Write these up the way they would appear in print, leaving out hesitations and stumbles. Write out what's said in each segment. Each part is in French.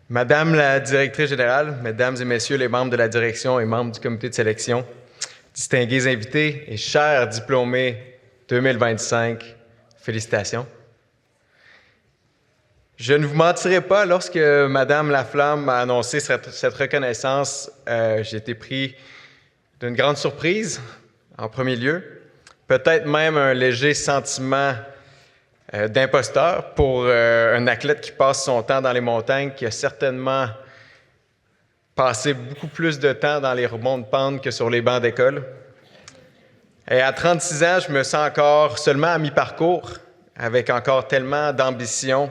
Madame la directrice générale, mesdames et messieurs les membres de la direction et membres du comité de sélection, distingués invités et chers diplômés 2025, félicitations. Je ne vous mentirai pas, lorsque Madame Laflamme m'a annoncé cette reconnaissance, j'ai été pris d'une grande surprise, en premier lieu, peut-être même un léger sentiment d'imposteur pour un athlète qui passe son temps dans les montagnes, qui a certainement passé beaucoup plus de temps dans les rebonds de pente que sur les bancs d'école. Et à 36 ans, je me sens encore seulement à mi-parcours, avec encore tellement d'ambition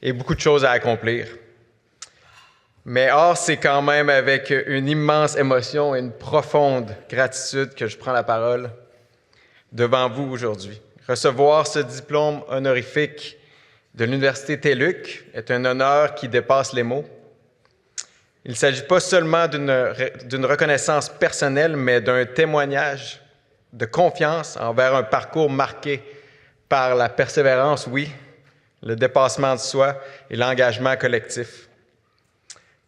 et beaucoup de choses à accomplir. Mais or, c'est quand même avec une immense émotion et une profonde gratitude que je prends la parole devant vous aujourd'hui. Recevoir ce diplôme honorifique de l'Université TÉLUQ est un honneur qui dépasse les mots. Il ne s'agit pas seulement d'une reconnaissance personnelle, mais d'un témoignage de confiance envers un parcours marqué par la persévérance, oui, le dépassement de soi et l'engagement collectif.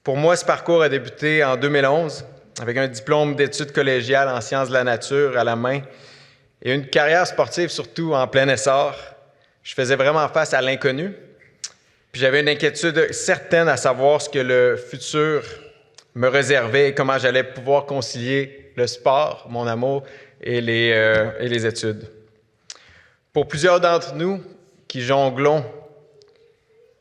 Pour moi, ce parcours a débuté en 2011 avec un diplôme d'études collégiales en sciences de la nature à la main et une carrière sportive surtout en plein essor. Je faisais vraiment face à l'inconnu, puis j'avais une inquiétude certaine à savoir ce que le futur me réservait et comment j'allais pouvoir concilier le sport, mon amour et les études. Pour plusieurs d'entre nous qui jonglons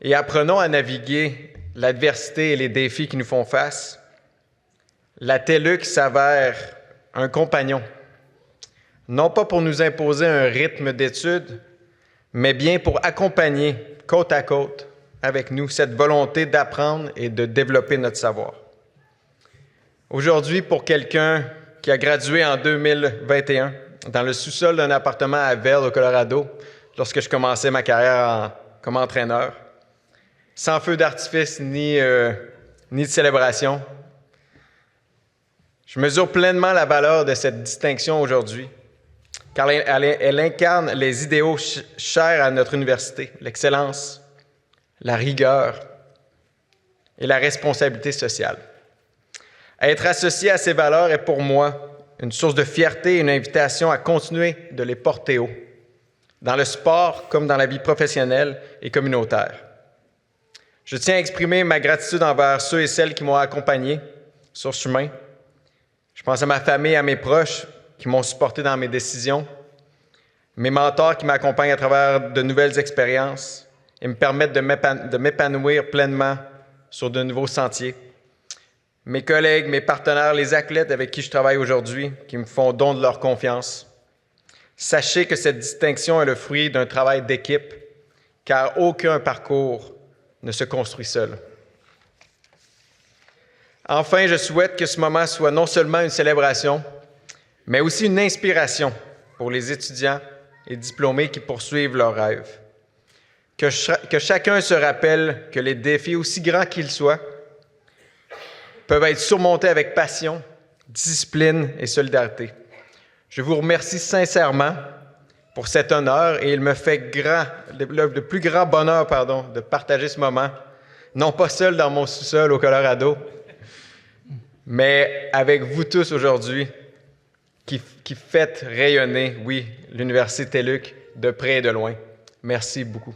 et apprenons à naviguer l'adversité et les défis qui nous font face, la TÉLUQ s'avère un compagnon, non pas pour nous imposer un rythme d'études, mais bien pour accompagner côte à côte avec nous cette volonté d'apprendre et de développer notre savoir. Aujourd'hui, pour quelqu'un qui a gradué en 2021 dans le sous-sol d'un appartement à Vail, au Colorado, lorsque je commençais ma carrière comme entraîneur, sans feu d'artifice ni de célébration, je mesure pleinement la valeur de cette distinction aujourd'hui, car elle incarne les idéaux chers à notre université, l'excellence, la rigueur et la responsabilité sociale. Être associé à ces valeurs est pour moi une source de fierté et une invitation à continuer de les porter haut, dans le sport comme dans la vie professionnelle et communautaire. Je tiens à exprimer ma gratitude envers ceux et celles qui m'ont accompagné sur ce chemin. Je pense à ma famille et à mes proches qui m'ont supporté dans mes décisions, mes mentors qui m'accompagnent à travers de nouvelles expériences et me permettent de m'épanouir pleinement sur de nouveaux sentiers, mes collègues, mes partenaires, les athlètes avec qui je travaille aujourd'hui, qui me font don de leur confiance. Sachez que cette distinction est le fruit d'un travail d'équipe, car aucun parcours ne se construit seul. Enfin, je souhaite que ce moment soit non seulement une célébration, mais aussi une inspiration pour les étudiants et diplômés qui poursuivent leurs rêves. Que chacun se rappelle que les défis, aussi grands qu'ils soient, peuvent être surmontés avec passion, discipline et solidarité. Je vous remercie sincèrement pour cet honneur et il me fait le plus grand bonheur de partager ce moment, non pas seul dans mon sous-sol au Colorado, mais avec vous tous aujourd'hui qui faites rayonner, oui, l'Université TÉLUQ de près et de loin. Merci beaucoup.